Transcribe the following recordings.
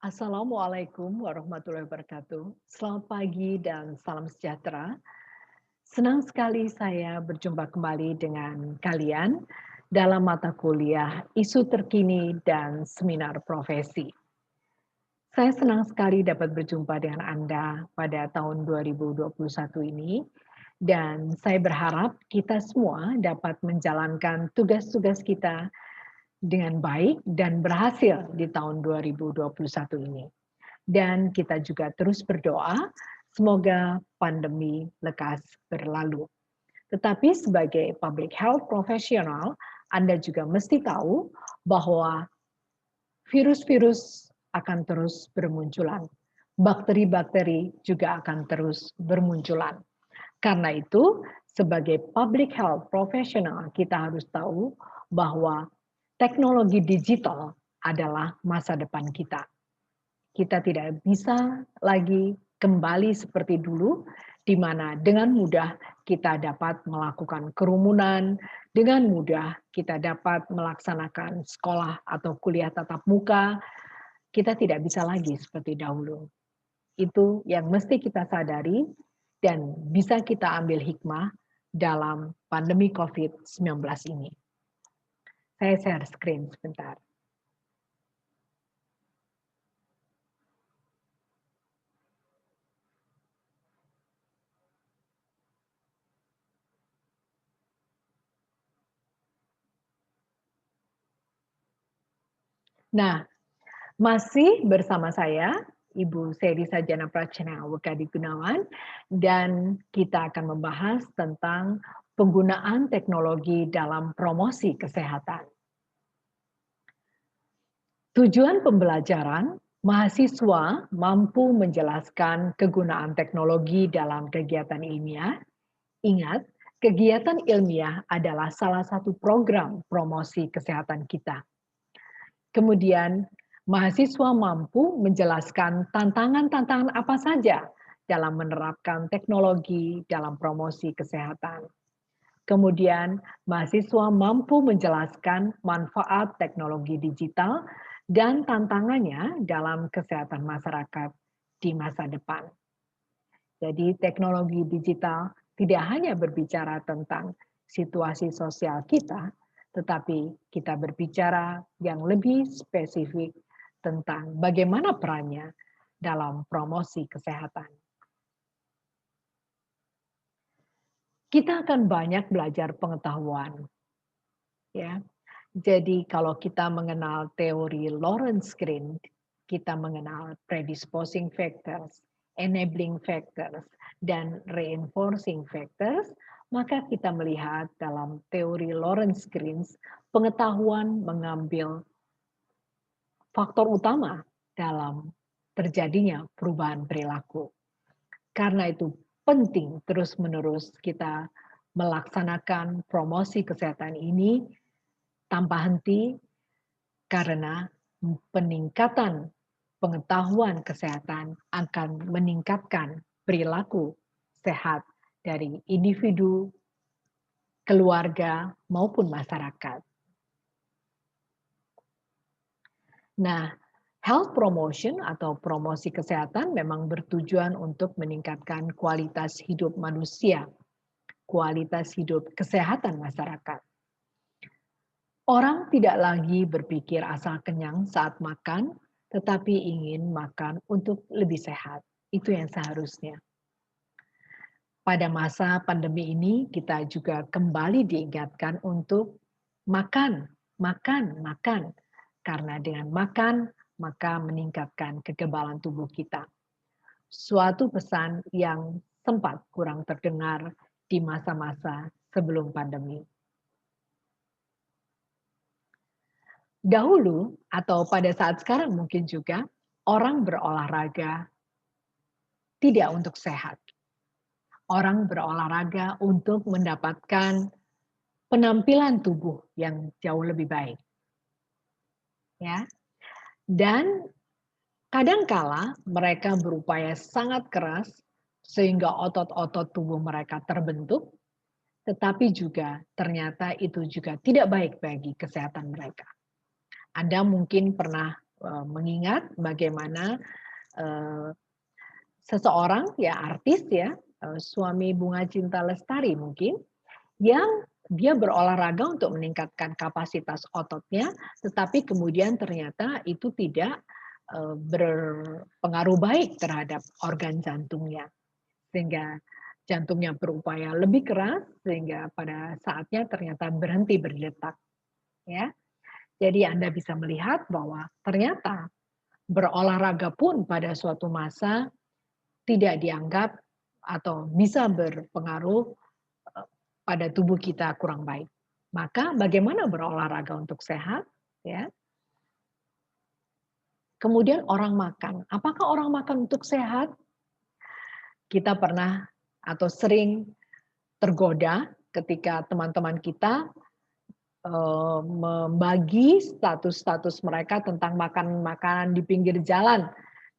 Assalamualaikum warahmatullahi wabarakatuh. Selamat pagi dan salam sejahtera. Senang sekali saya berjumpa kembali dengan kalian dalam mata kuliah isu terkini dan seminar profesi. Saya senang sekali dapat berjumpa dengan Anda pada tahun 2021 ini dan saya berharap kita semua dapat menjalankan tugas-tugas kita dengan baik dan berhasil di tahun 2021 ini. Dan kita juga terus berdoa semoga pandemi lekas berlalu. Tetapi sebagai public health profesional, Anda juga mesti tahu bahwa virus-virus akan terus bermunculan. Bakteri-bakteri juga akan terus bermunculan. Karena itu, sebagai public health profesional, kita harus tahu bahwa teknologi digital adalah masa depan kita. Kita tidak bisa lagi kembali seperti dulu, di mana dengan mudah kita dapat melakukan kerumunan, dengan mudah kita dapat melaksanakan sekolah atau kuliah tatap muka. Kita tidak bisa lagi seperti dahulu. Itu yang mesti kita sadari dan bisa kita ambil hikmah dalam pandemi COVID-19 ini. Saya share screen sebentar. Nah, masih bersama saya, Ibu Seri Sajana Prachana Wekadi Gunawan, dan kita akan membahas tentang penggunaan teknologi dalam promosi kesehatan. Tujuan pembelajaran, mahasiswa mampu menjelaskan kegunaan teknologi dalam kegiatan ilmiah. Ingat, kegiatan ilmiah adalah salah satu program promosi kesehatan kita. Kemudian, mahasiswa mampu menjelaskan tantangan-tantangan apa saja dalam menerapkan teknologi dalam promosi kesehatan. Kemudian, mahasiswa mampu menjelaskan manfaat teknologi digital dan tantangannya dalam kesehatan masyarakat di masa depan. Jadi, teknologi digital tidak hanya berbicara tentang situasi sosial kita, tetapi kita berbicara yang lebih spesifik tentang bagaimana perannya dalam promosi kesehatan. Kita akan banyak belajar pengetahuan, ya. Jadi kalau kita mengenal teori Lorentz Green, kita mengenal predisposing factors, enabling factors, dan reinforcing factors, maka kita melihat dalam teori Lorentz Green, pengetahuan mengambil faktor utama dalam terjadinya perubahan perilaku. Karena itu penting terus-menerus kita melaksanakan promosi kesehatan ini tanpa henti karena peningkatan pengetahuan kesehatan akan meningkatkan perilaku sehat dari individu, keluarga, maupun masyarakat. Nah, health promotion atau promosi kesehatan memang bertujuan untuk meningkatkan kualitas hidup manusia, kualitas hidup kesehatan masyarakat. Orang tidak lagi berpikir asal kenyang saat makan, tetapi ingin makan untuk lebih sehat. Itu yang seharusnya. Pada masa pandemi ini, kita juga kembali diingatkan untuk makan, makan, makan. Karena dengan makan, maka meningkatkan kekebalan tubuh kita. Suatu pesan yang sempat kurang terdengar di masa-masa sebelum pandemi. Dahulu atau pada saat sekarang mungkin juga, orang berolahraga tidak untuk sehat. Orang berolahraga untuk mendapatkan penampilan tubuh yang jauh lebih baik. Ya. Dan kadangkala mereka berupaya sangat keras sehingga otot-otot tubuh mereka terbentuk, tetapi juga ternyata itu juga tidak baik bagi kesehatan mereka. Anda mungkin pernah mengingat bagaimana seseorang ya artis ya, suami Bunga Cinta Lestari mungkin, yang dia berolahraga untuk meningkatkan kapasitas ototnya, tetapi kemudian ternyata itu tidak berpengaruh baik terhadap organ jantungnya. Sehingga jantungnya berupaya lebih keras, sehingga pada saatnya ternyata berhenti berdetak. Ya. Jadi Anda bisa melihat bahwa ternyata berolahraga pun pada suatu masa tidak dianggap atau bisa berpengaruh pada tubuh kita kurang baik. Maka bagaimana berolahraga untuk sehat? Ya. Kemudian orang makan. Apakah orang makan untuk sehat? Kita pernah atau sering tergoda ketika teman-teman kita membagi status-status mereka tentang makan makanan di pinggir jalan,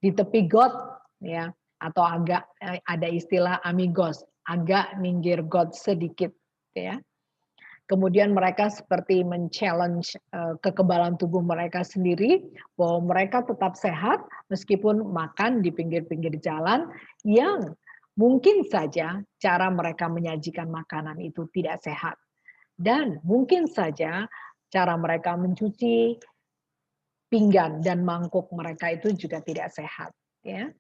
di tepi got, ya, atau agak ada istilah amigos, agak minggir got sedikit, ya. Kemudian mereka seperti men-challenge kekebalan tubuh mereka sendiri, bahwa mereka tetap sehat meskipun makan di pinggir-pinggir jalan yang mungkin saja cara mereka menyajikan makanan itu tidak sehat. Dan mungkin saja cara mereka mencuci pinggan dan mangkuk mereka itu juga tidak sehat. Ya.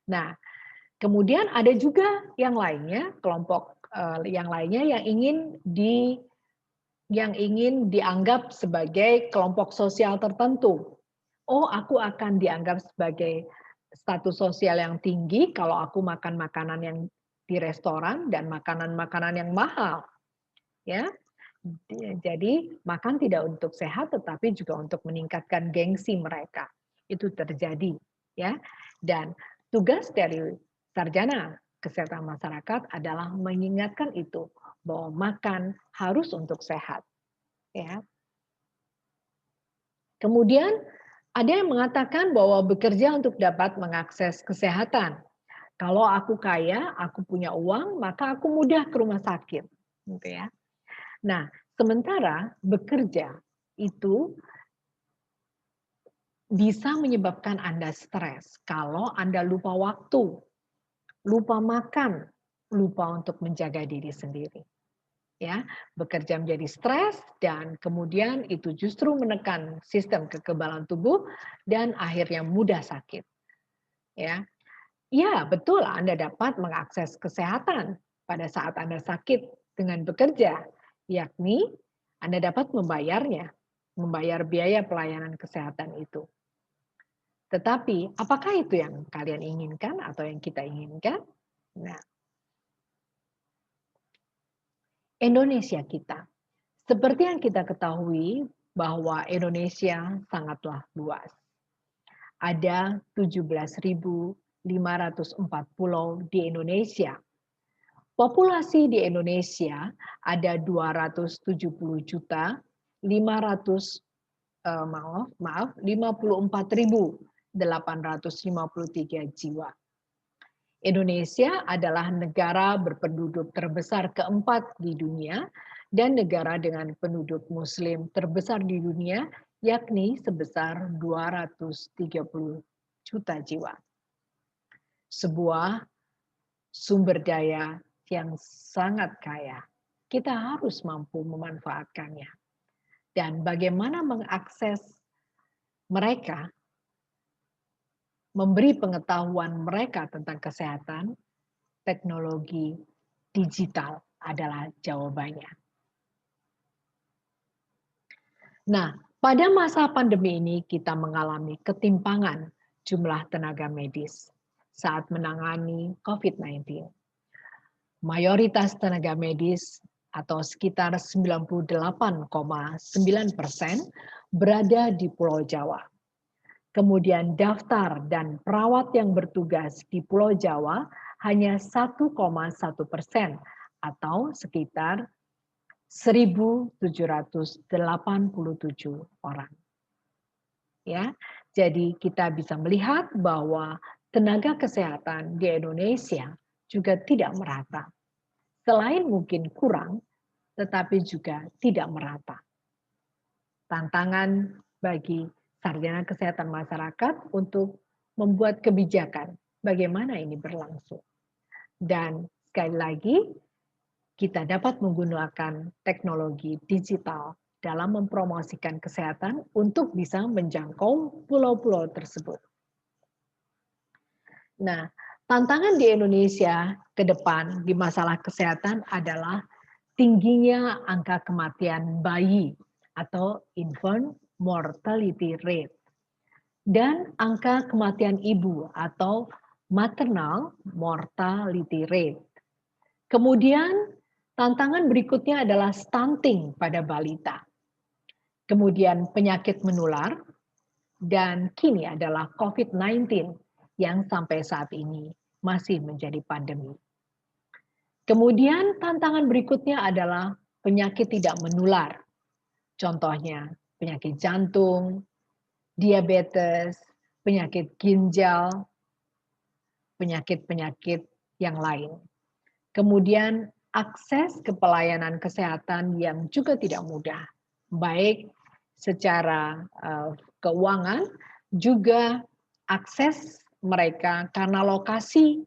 Nah, kemudian ada juga yang lainnya, kelompok yang lainnya yang ingin dianggap sebagai kelompok sosial tertentu. Oh, aku akan dianggap sebagai status sosial yang tinggi kalau aku makan makanan yang di restoran dan makanan-makanan yang mahal. Ya. Jadi makan tidak untuk sehat tetapi juga untuk meningkatkan gengsi mereka. Itu terjadi, ya. Dan tugas dari sarjana kesehatan masyarakat adalah mengingatkan itu, bahwa makan harus untuk sehat, ya. Kemudian ada yang mengatakan bahwa bekerja untuk dapat mengakses kesehatan. Kalau aku kaya, aku punya uang, maka aku mudah ke rumah sakit, gitu ya. Nah, sementara bekerja itu bisa menyebabkan Anda stres kalau Anda lupa waktu, lupa makan, lupa untuk menjaga diri sendiri. Ya, bekerja menjadi stres dan kemudian itu justru menekan sistem kekebalan tubuh dan akhirnya mudah sakit. Ya. Ya, betul Anda dapat mengakses kesehatan pada saat Anda sakit dengan bekerja, yakni Anda dapat membayarnya, membayar biaya pelayanan kesehatan itu. Tetapi apakah itu yang kalian inginkan atau yang kita inginkan? Nah, Indonesia kita. Seperti yang kita ketahui bahwa Indonesia sangatlah luas. Ada 17.504 pulau di Indonesia. Populasi di Indonesia ada 270 juta 500 54.853 jiwa. Indonesia adalah negara berpenduduk terbesar keempat di dunia dan negara dengan penduduk muslim terbesar di dunia, yakni sebesar 230 juta jiwa. Sebuah sumber daya yang sangat kaya. Kita harus mampu memanfaatkannya. Dan bagaimana mengakses mereka, memberi pengetahuan mereka tentang kesehatan, teknologi digital adalah jawabannya. Nah, pada masa pandemi ini kita mengalami ketimpangan jumlah tenaga medis saat menangani COVID-19. Mayoritas tenaga medis atau sekitar 98,9% berada di Pulau Jawa. Kemudian daftar dan perawat yang bertugas di Pulau Jawa hanya 1,1% atau sekitar 1.787 orang. Ya, jadi kita bisa melihat bahwa tenaga kesehatan di Indonesia juga tidak merata. Selain mungkin kurang, tetapi juga tidak merata. Tantangan bagi sarjana kesehatan masyarakat untuk membuat kebijakan bagaimana ini berlangsung. Dan sekali lagi, kita dapat menggunakan teknologi digital dalam mempromosikan kesehatan untuk bisa menjangkau pulau-pulau tersebut. Nah, tantangan di Indonesia ke depan di masalah kesehatan adalah tingginya angka kematian bayi atau infant mortality rate dan angka kematian ibu atau maternal mortality rate. Kemudian tantangan berikutnya adalah stunting pada balita. Kemudian penyakit menular dan kini adalah COVID-19 yang sampai saat ini masih menjadi pandemi. Kemudian tantangan berikutnya adalah penyakit tidak menular. Contohnya penyakit jantung, diabetes, penyakit ginjal, penyakit-penyakit yang lain. Kemudian akses ke pelayanan kesehatan yang juga tidak mudah, baik secara keuangan, juga akses mereka karena lokasi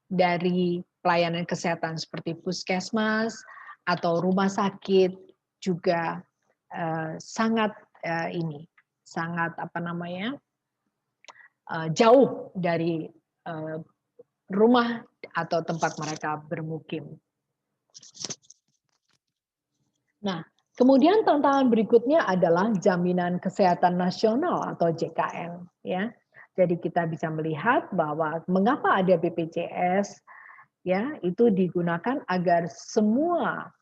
dari pelayanan kesehatan seperti puskesmas atau rumah sakit juga sangat jauh dari rumah atau tempat mereka bermukim. Nah, kemudian tantangan berikutnya adalah jaminan kesehatan nasional atau JKN, ya. Jadi kita bisa melihat bahwa mengapa ada BPJS, ya, itu digunakan agar semua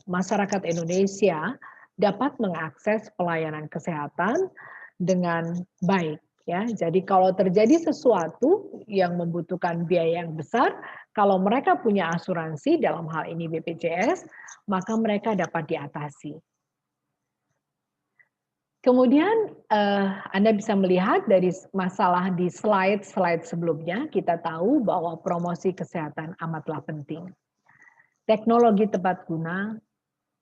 masyarakat Indonesia dapat mengakses pelayanan kesehatan dengan baik. Ya, jadi kalau terjadi sesuatu yang membutuhkan biaya yang besar, kalau mereka punya asuransi dalam hal ini BPJS, maka mereka dapat diatasi. Kemudian Anda bisa melihat dari masalah di slide-slide sebelumnya, kita tahu bahwa promosi kesehatan amatlah penting. Teknologi tepat guna,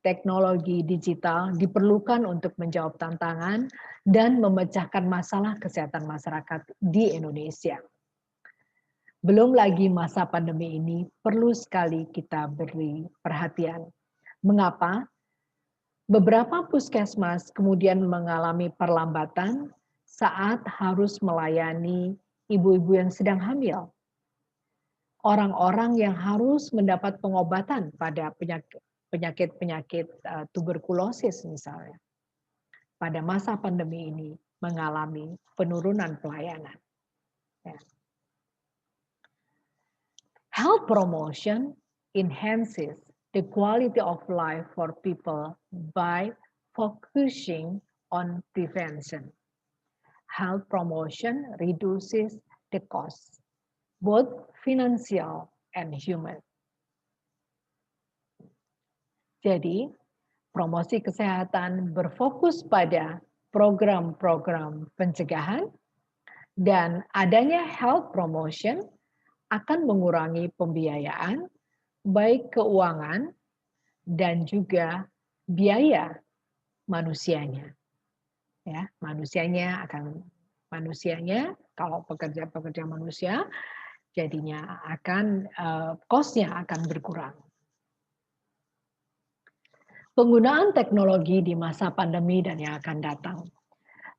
teknologi digital diperlukan untuk menjawab tantangan dan memecahkan masalah kesehatan masyarakat di Indonesia. Belum lagi masa pandemi ini perlu sekali kita beri perhatian. Mengapa? Beberapa puskesmas kemudian mengalami perlambatan saat harus melayani ibu-ibu yang sedang hamil. Orang-orang yang harus mendapat pengobatan pada penyakit-penyakit tuberkulosis misalnya, pada masa pandemi ini mengalami penurunan pelayanan. Ya. Health promotion enhances the quality of life for people by focusing on prevention. Health promotion reduces the cost, both financial and human. Jadi, promosi kesehatan berfokus pada program-program pencegahan dan adanya health promotion akan mengurangi pembiayaan, baik keuangan dan juga biaya manusianya. Ya, manusianya kalau pekerja manusia jadinya akan cost-nya akan berkurang. Penggunaan teknologi di masa pandemi dan yang akan datang.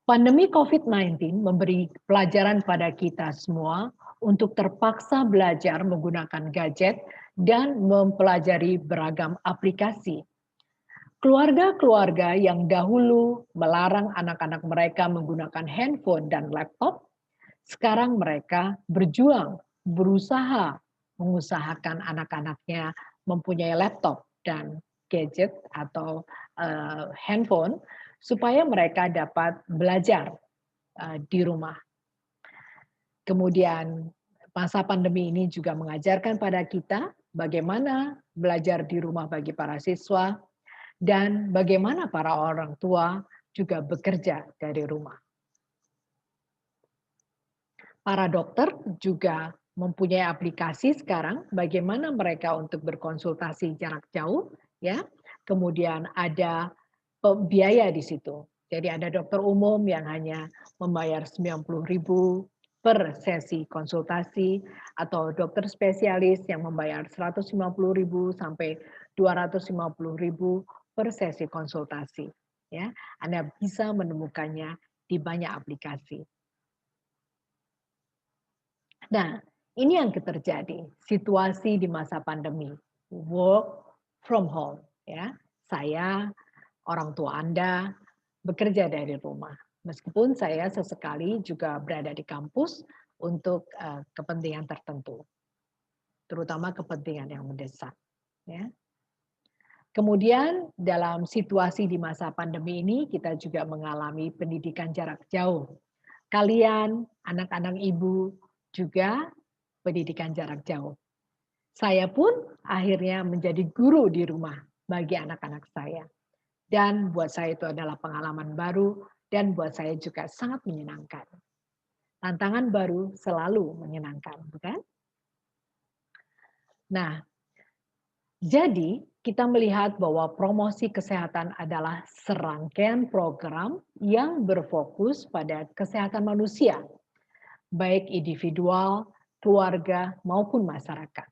Pandemi COVID-19 memberi pelajaran pada kita semua untuk terpaksa belajar menggunakan gadget dan mempelajari beragam aplikasi. Keluarga-keluarga yang dahulu melarang anak-anak mereka menggunakan handphone dan laptop, sekarang mereka berjuang, berusaha mengusahakan anak-anaknya mempunyai laptop dan gadget atau handphone supaya mereka dapat belajar di rumah. Kemudian masa pandemi ini juga mengajarkan pada kita bagaimana belajar di rumah bagi para siswa dan bagaimana para orang tua juga bekerja dari rumah. Para dokter juga mempunyai aplikasi sekarang bagaimana mereka untuk berkonsultasi jarak jauh, ya. Kemudian ada biaya di situ. Jadi ada dokter umum yang hanya membayar 90.000 per sesi konsultasi, atau dokter spesialis yang membayar 150.000 sampai 250.000 per sesi konsultasi. Ya, Anda bisa menemukannya di banyak aplikasi. Nah, ini yang terjadi, situasi di masa pandemi, work from home. Ya, saya, orang tua Anda, bekerja dari rumah. Meskipun saya sesekali juga berada di kampus untuk kepentingan tertentu, terutama kepentingan yang mendesak. Ya. Kemudian dalam situasi di masa pandemi ini kita juga mengalami pendidikan jarak jauh. Kalian, anak-anak ibu, juga pendidikan jarak jauh. Saya pun akhirnya menjadi guru di rumah bagi anak-anak saya. Dan buat saya itu adalah pengalaman baru dan buat saya juga sangat menyenangkan. Tantangan baru selalu menyenangkan, bukan? Nah, jadi kita melihat bahwa promosi kesehatan adalah serangkaian program yang berfokus pada kesehatan manusia, baik individual, keluarga, maupun masyarakat.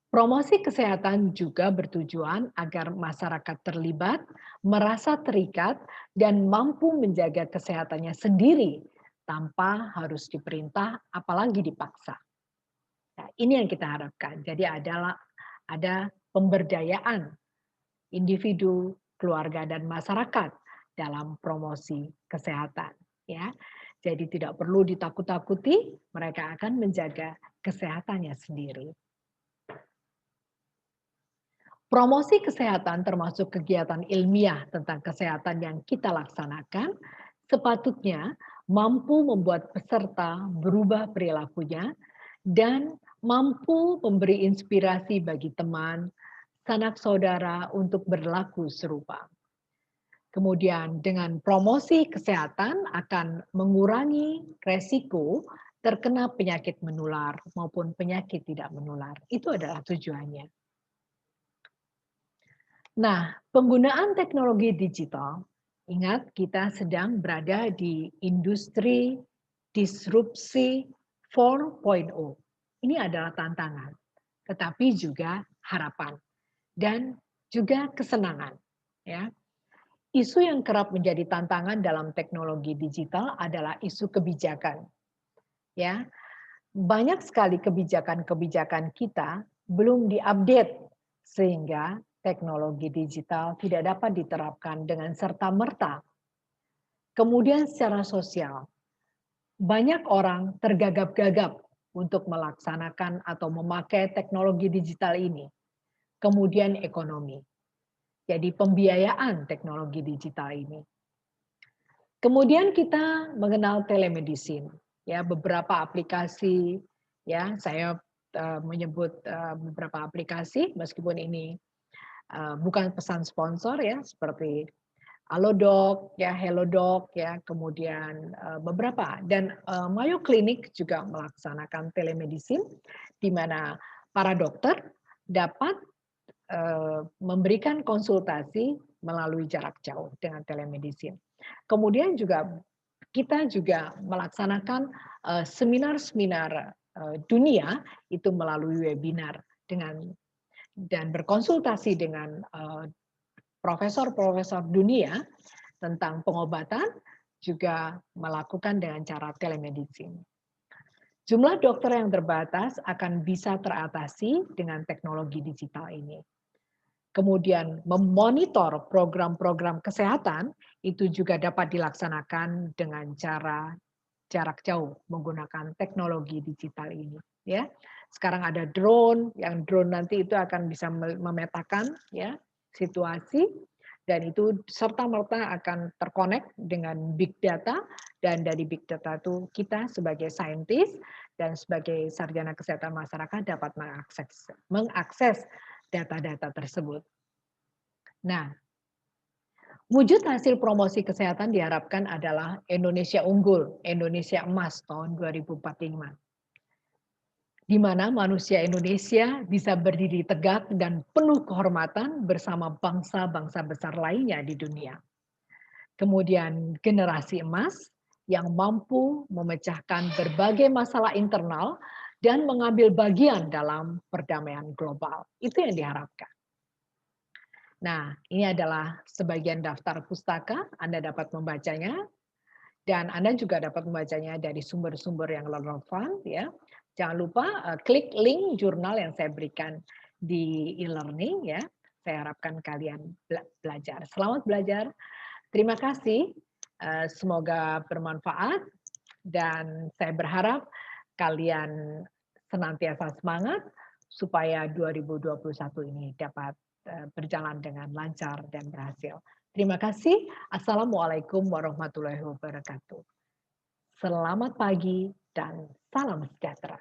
Promosi kesehatan juga bertujuan agar masyarakat terlibat, merasa terikat, dan mampu menjaga kesehatannya sendiri tanpa harus diperintah, apalagi dipaksa. Nah, ini yang kita harapkan. Jadi ada pemberdayaan individu, keluarga, dan masyarakat dalam promosi kesehatan. Ya, jadi tidak perlu ditakut-takuti, mereka akan menjaga kesehatannya sendiri. Promosi kesehatan termasuk kegiatan ilmiah tentang kesehatan yang kita laksanakan, sepatutnya mampu membuat peserta berubah perilakunya dan mampu memberi inspirasi bagi teman, sanak saudara untuk berlaku serupa. Kemudian dengan promosi kesehatan akan mengurangi resiko terkena penyakit menular maupun penyakit tidak menular. Itu adalah tujuannya. Nah, penggunaan teknologi digital, ingat kita sedang berada di industri disrupsi 4.0. Ini adalah tantangan, tetapi juga harapan dan juga kesenangan. Ya, isu yang kerap menjadi tantangan dalam teknologi digital adalah isu kebijakan. Ya, banyak sekali kebijakan-kebijakan kita belum diupdate sehingga teknologi digital tidak dapat diterapkan dengan serta-merta. Kemudian secara sosial, banyak orang tergagap-gagap untuk melaksanakan atau memakai teknologi digital ini. Kemudian ekonomi. Jadi pembiayaan teknologi digital ini. Kemudian kita mengenal telemedicine. Ya, beberapa aplikasi, ya saya menyebut beberapa aplikasi meskipun ini bukan pesan sponsor ya, seperti Halodoc ya, Hellodoc ya, kemudian beberapa, dan Mayo Clinic juga melaksanakan telemedicine di mana para dokter dapat memberikan konsultasi melalui jarak jauh dengan telemedicine. Kemudian juga kita juga melaksanakan seminar-seminar dunia itu melalui webinar dan berkonsultasi dengan profesor-profesor dunia tentang pengobatan, juga melakukan dengan cara telemedicine. Jumlah dokter yang terbatas akan bisa teratasi dengan teknologi digital ini. Kemudian memonitor program-program kesehatan itu juga dapat dilaksanakan dengan cara jarak jauh menggunakan teknologi digital ini. Ya, sekarang ada drone, yang drone nanti itu akan bisa memetakan ya situasi dan itu serta merta akan terkonek dengan big data, dan dari big data itu kita sebagai saintis dan sebagai sarjana kesehatan masyarakat dapat mengakses data-data tersebut. Nah, wujud hasil promosi kesehatan diharapkan adalah Indonesia unggul, Indonesia emas tahun 2045. Di mana manusia Indonesia bisa berdiri tegak dan penuh kehormatan bersama bangsa-bangsa besar lainnya di dunia. kemudian generasi emas yang mampu memecahkan berbagai masalah internal dan mengambil bagian dalam perdamaian global. Itu yang diharapkan. Nah, ini adalah sebagian daftar pustaka, Anda dapat membacanya, dan Anda juga dapat membacanya dari sumber-sumber yang relevan. Ya. Jangan lupa klik link jurnal yang saya berikan di e-learning. Ya. Saya harapkan kalian belajar. Selamat belajar. Terima kasih. Semoga bermanfaat, dan saya berharap kalian senantiasa semangat supaya 2021 ini dapat berjalan dengan lancar dan berhasil. Terima kasih. Assalamualaikum warahmatullahi wabarakatuh. Selamat pagi dan salam sejahtera.